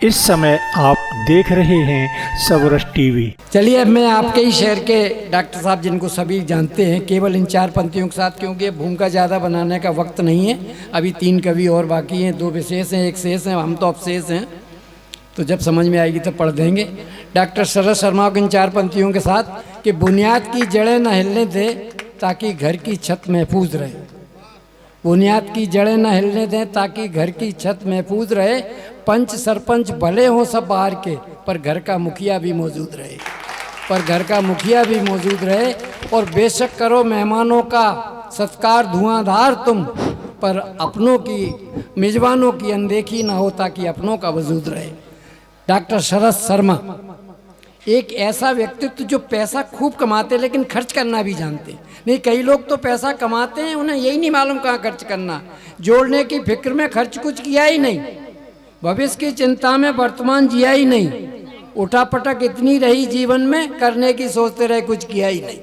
इस समय आप देख रहे हैं सबरस टीवी। चलिए अब मैं आपके ही शहर के डॉक्टर साहब जिनको सभी जानते हैं केवल इन चार पंक्तियों के साथ, क्योंकि भूमिका ज़्यादा बनाने का वक्त नहीं है। अभी 3 कवि और बाकी हैं, 2 विशेष हैं, 1 शेष हैं, हम तो अवशेष हैं, तो जब समझ में आएगी तो पढ़ देंगे। डॉक्टर शरद शर्मा को इन 4 पंक्तियों के साथ कि बुनियाद की जड़ें न हिलने दें ताकि घर की छत महफूज रहे। बुनियाद की जड़ें न हिलने दें ताकि घर की छत महफूज रहे। पंच सरपंच भले हों सब बाहर के, पर घर का मुखिया भी मौजूद रहे, पर घर का मुखिया भी मौजूद रहे। और बेशक करो मेहमानों का सत्कार धुआंधार तुम, पर अपनों की मेजबानों की अनदेखी ना हो ताकि अपनों का वजूद रहे। डॉक्टर शरद शर्मा एक ऐसा व्यक्तित्व जो पैसा खूब कमाते लेकिन खर्च करना भी जानते नहीं। कई लोग तो पैसा कमाते हैं, उन्हें यही नहीं मालूम कहाँ खर्च करना, जोड़ने की फिक्र में खर्च कुछ किया ही नहीं, भविष्य की चिंता में वर्तमान जिया ही नहीं, उठापटक इतनी रही जीवन में करने की सोचते रहे कुछ किया ही नहीं।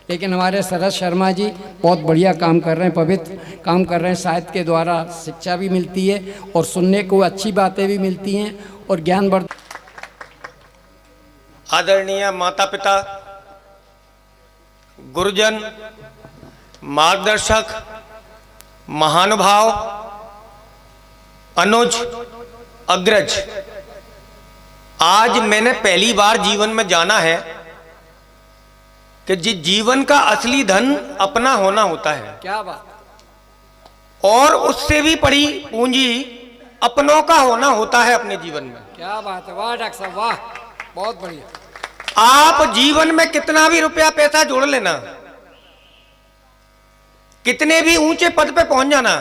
लेकिन हमारे शरद शर्मा जी बहुत बढ़िया काम कर रहे हैं, पवित्र काम कर रहे हैं। साहित्य के द्वारा शिक्षा भी मिलती है और सुनने को अच्छी बातें भी मिलती हैं और ज्ञान बढ़। आदरणीय माता पिता, गुरुजन, मार्गदर्शक, महानुभाव, अनुज, अग्रज, आज मैंने पहली बार जीवन में जाना है कि जीवन का असली धन अपना होना होता है। क्या बात। और उससे भी बड़ी पूंजी अपनों का होना होता है अपने जीवन में। क्या बात है, वाह डॉक्टर साहब, वाह, बहुत बढ़िया। आप जीवन में कितना भी रुपया पैसा जोड़ लेना, कितने भी ऊंचे पद पे पहुंच जाना,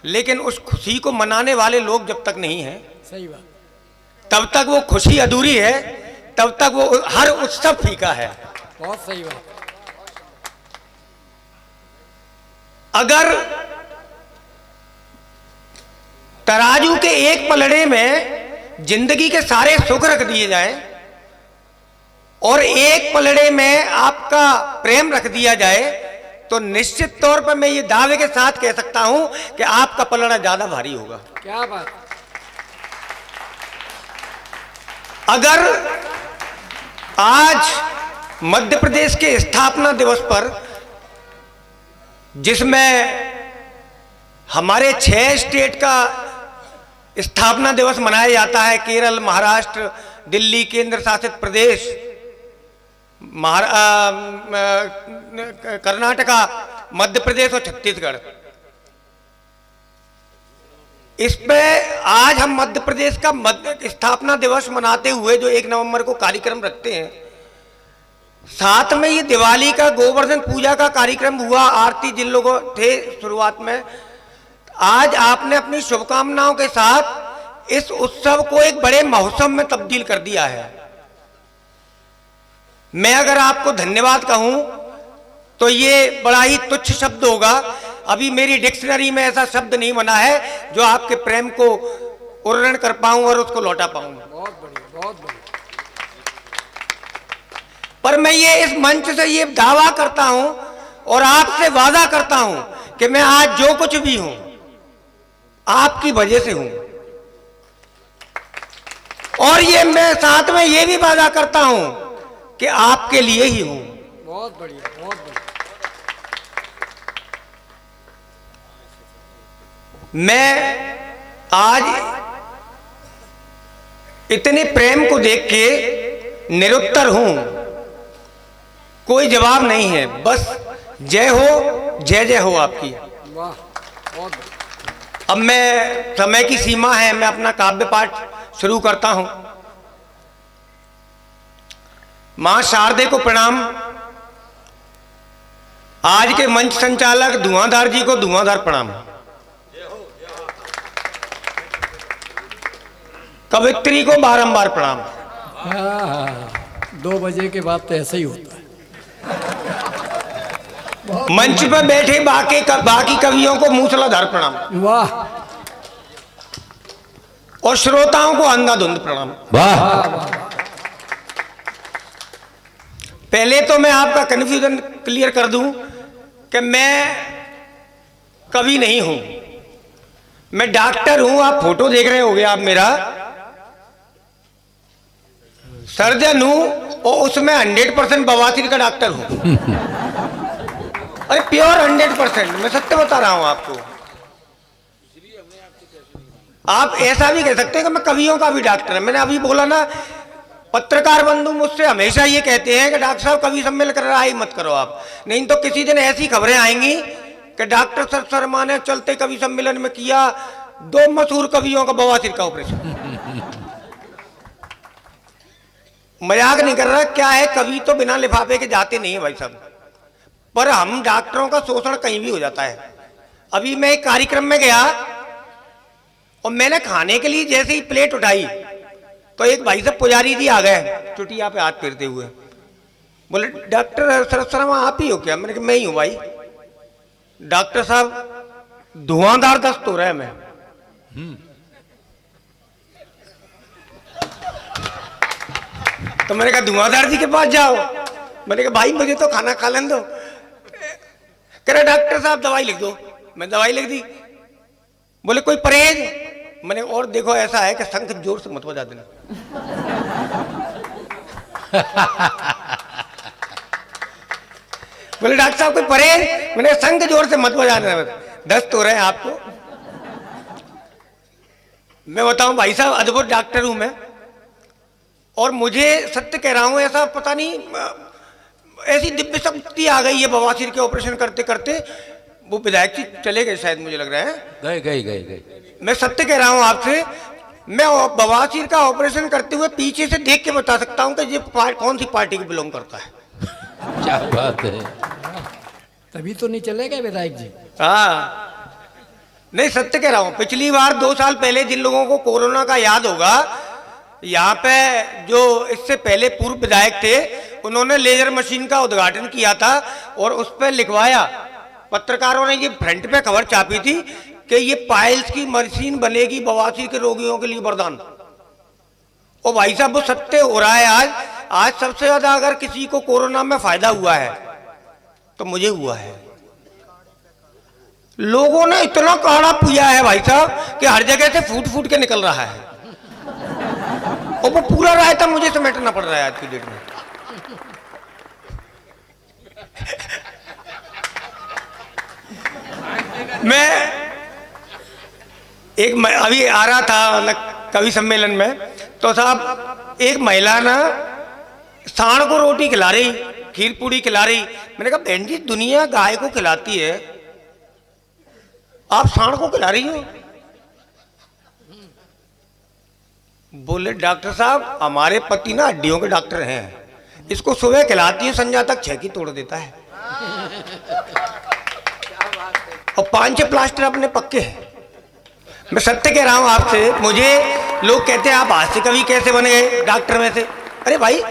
लेकिन उस खुशी को मनाने वाले लोग जब तक नहीं है, सही बात, तब तक वो खुशी अधूरी है, तब तक वो हर उत्सव फीका है। बहुत सही बात। अगर तराजू के एक पलड़े में जिंदगी के सारे सुख रख दिए जाएं और एक पलड़े में आपका प्रेम रख दिया जाए, तो निश्चित तौर पर मैं ये दावे के साथ कह सकता हूं कि आपका पलड़ा ज्यादा भारी होगा। क्या बात। अगर आज मध्य प्रदेश के स्थापना दिवस पर, जिसमें हमारे 6 स्टेट का स्थापना दिवस मनाया जाता है, केरल, महाराष्ट्र, दिल्ली, केंद्र शासित प्रदेश, कर्नाटका, मध्य प्रदेश और छत्तीसगढ़, इस पे आज हम मध्य प्रदेश का स्थापना दिवस मनाते हुए जो 1 नवंबर को कार्यक्रम रखते हैं, साथ में ये दिवाली का गोवर्धन पूजा का कार्यक्रम हुआ, आरती जिन लोगों थे शुरुआत में, आज आपने अपनी शुभकामनाओं के साथ इस उत्सव को एक बड़े महोत्सव में तब्दील कर दिया है। मैं अगर आपको धन्यवाद कहूं तो ये बड़ा ही तुच्छ शब्द होगा। अभी मेरी डिक्शनरी में ऐसा शब्द नहीं बना है जो आपके प्रेम को उर्वरण कर पाऊं और उसको लौटा पाऊं। बहुत बढ़िया, बहुत बढ़िया। पर मैं ये इस मंच से ये दावा करता हूं और आपसे वादा करता हूं कि मैं आज जो कुछ भी हूं आपकी वजह से हूं, और ये मैं साथ में ये भी वादा करता हूं कि आपके लिए ही हूं। बहुत बढ़िया, बहुत बढ़िया। मैं आज इतने प्रेम को देख के निरुत्तर हूं, कोई जवाब नहीं है, बस जय हो, जय जय हो आपकी। वाह, बहुत बढ़िया। अब मैं, समय की सीमा है, मैं अपना काव्य पाठ शुरू करता हूं। मां शारदे को प्रणाम। आज के मंच संचालक धुआंधार जी को धुआंधार प्रणाम। कवित्री को बारंबार प्रणाम। 2 बजे के बाद तो ऐसे ही होता है। मंच पर बैठे बाकी कवियों को मूसलाधार प्रणाम। वाह। और श्रोताओं को अंधाधुंध प्रणाम। वाह। पहले तो मैं आपका कन्फ्यूजन क्लियर कर दूं कि मैं कवि नहीं हूं, मैं डॉक्टर हूं। आप फोटो देख रहे होगे आप मेरा, सर्जन हूँ और उसमें 100% बवासीर का डॉक्टर हूँ। अरे प्योर 100%, मैं सत्य बता रहा हूँ आपको। आप ऐसा भी कह सकते हैं कि मैं कवियों का भी डॉक्टर है। मैंने अभी बोला ना, पत्रकार बंधु मुझसे हमेशा ये कहते हैं कि डॉक्टर साहब कवि सम्मेलन कर रहा है, मत करो आप, नहीं तो किसी दिन ऐसी खबरें आएंगी कि डॉक्टर सर शर्मा ने चलते कवि सम्मेलन में किया 2 मशहूर कवियों का बवासीर का ऑपरेशन। मजाक नहीं कर रहा। क्या है, कवि तो बिना लिफाफे के जाते नहीं है भाई साहब, पर हम डॉक्टरों का शोषण कहीं भी हो जाता है। अभी मैं एक कार्यक्रम में गया और मैंने खाने के लिए जैसे ही प्लेट उठाई तो एक भाई साहब पुजारी जी आ गए चुटिया पे हाथ फेरते हुए, बोले डॉक्टर शरद शर्मा आप ही हो क्या? मैंने कहा मैं ही हूं भाई। डॉक्टर साहब धुआंधार दस्त हो रहा है मैं। तो मैंने कहा धुआंधार जी के पास जाओ। मैंने कहा भाई मुझे तो खाना खा लेने दो। कह रहे डॉक्टर साहब दवाई लिख दो। मैं दवाई लिख दी। बोले कोई परहेज? मैंने और देखो ऐसा है कि शंख जोर से मत बजा देना। बोले डॉक्टर साहब कोई परहेज? मैंने शंख जोर से मत बजा देना, दस्त हो रहे हैं आपको। मैं बताऊं भाई साहब, अद्भुत डॉक्टर हूं मैं, और मुझे सत्य कह रहा हूं, ऐसा पता नहीं ऐसी दिव्य शक्ति आ गई है बवासीर के ऑपरेशन करते करते। वो विधायक जी चले गए शायद, मुझे लग रहा है गए। मैं सत्य कह रहा हूं आपसे, मैं बवासीर का ऑपरेशन करते हुए पीछे से देख के बता सकता हूं कि ये कौन सी पार्टी को बिलोंग करता है। क्या बात है। तभी तो नहीं चले गए विधायक जी। हाँ नहीं, सत्य कह रहा हूं। पिछली बार 2 साल पहले जिन लोगों को कोरोना का याद होगा, यहाँ पे जो इससे पहले पूर्व विधायक थे उन्होंने लेजर मशीन का उद्घाटन किया था और उस पर लिखवाया, पत्रकारों ने ये फ्रंट पे खबर छापी थी कि ये पाइल्स की मशीन बनेगी बवासीर के रोगियों के लिए वरदान। और भाई साहब वो सत्य हो रहा है। आज सबसे ज्यादा अगर किसी को कोरोना में फायदा हुआ है तो मुझे हुआ है। लोगों ने इतना काढ़ा पिया है भाई साहब कि हर जगह से फूट फूट के निकल रहा है, और वो पूरा रायता मुझे समेटना पड़ रहा है आज की डेट में। मैं अभी आ रहा था कवि सम्मेलन में, तो साहब एक महिला ना सांड को रोटी खिला रही, खीर पूड़ी खिला रही। मैंने कहा बहन जी दुनिया गाय को खिलाती है, आप सांड को खिला रही हो? बोले डॉक्टर साहब हमारे पति ना हड्डियों के डॉक्टर हैं, इसको सुबह खिलाती है संध्या तक 6 की तोड़ देता है, और 5-6 प्लास्टर अपने पक्के हैं। मैं सत्य कह रहा हूं आपसे। मुझे लोग कहते हैं आप हास्य कवि कैसे बन गए डॉक्टर में से? अरे भाई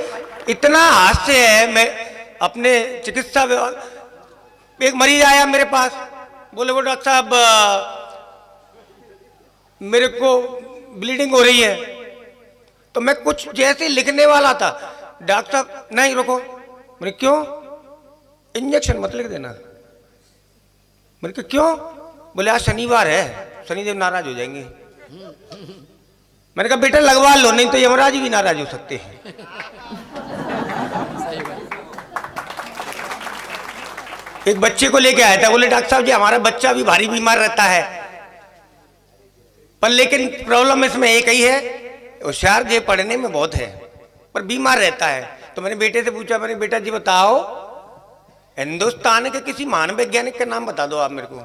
इतना हास्य है। मैं अपने चिकित्सा, एक मरीज आया मेरे पास, बोले वो डॉक्टर साहब मेरे को ब्लीडिंग हो रही है। तो मैं कुछ जैसे लिखने वाला था, डॉक्टर साहब नहीं रुको। मैंने क्यों? इंजेक्शन मत लिख देना। मैंने कहा क्यों? बोले आज शनिवार है, शनिदेव नाराज हो जाएंगे। मैंने कहा बेटा लगवा लो, नहीं तो यमराज भी नाराज हो सकते हैं। एक बच्चे को लेके आया था, बोले डॉक्टर साहब जी हमारा बच्चा भी भारी बीमार रहता है, पर लेकिन प्रॉब्लम इसमें एक ही है, होशियार ये पढ़ने में बहुत है पर बीमार रहता है। तो मैंने बेटे से पूछा, मैंने बेटा जी बताओ हिंदुस्तान के किसी महान वैज्ञानिक का नाम बता दो आप मेरे को।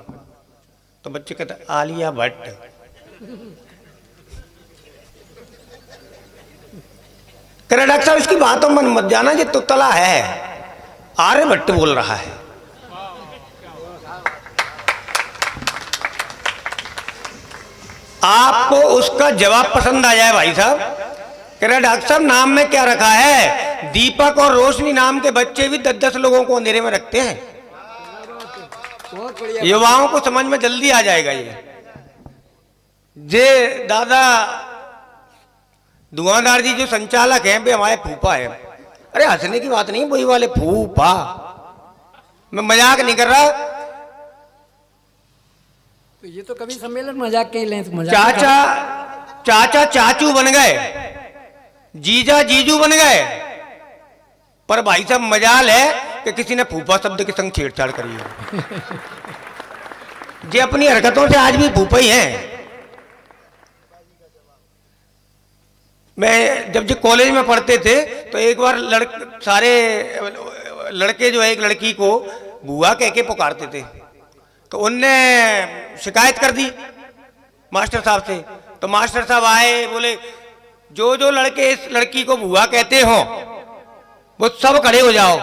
तो बच्चे कहता आलिया भट्ट। कह रहा डॉक्टर साहब इसकी बातों मन मत जाना, ये तो तला है, आर्यभट्ट बोल रहा है। आपको उसका जवाब पसंद आ जाए भाई साहब। कह रहा डॉक्टर साहब नाम में क्या रखा है? दीपक और रोशनी नाम के बच्चे भी 10-10 लोगों को अंधेरे में रखते हैं। युवाओं को समझ में जल्दी आ जाएगा ये दादा धुआंधार जी जो संचालक हैं वे हमारे फूफा है। अरे हंसने की बात नहीं, वही वाले फूफा, मैं मजाक नहीं कर रहा। तो ये तो कभी सम्मेलन मजाक के ही लें, तो मजाक चाचा चाचू बन गए। जीजा जीजू बन गए, पर भाई साहब मजाल है कि किसी ने फूफा शब्द के संग छेड़छाड़ करी है। ये अपनी हरकतों से आज भी फूफा ही हैं। मैं जब जो कॉलेज में पढ़ते थे तो एक बार सारे लड़के जो है एक लड़की को बुआ कह के पुकारते थे, तो उनने शिकायत कर दी मास्टर साहब से। तो मास्टर साहब आए, बोले जो जो लड़के इस लड़की को बुआ कहते हो वो सब खड़े हो जाओ।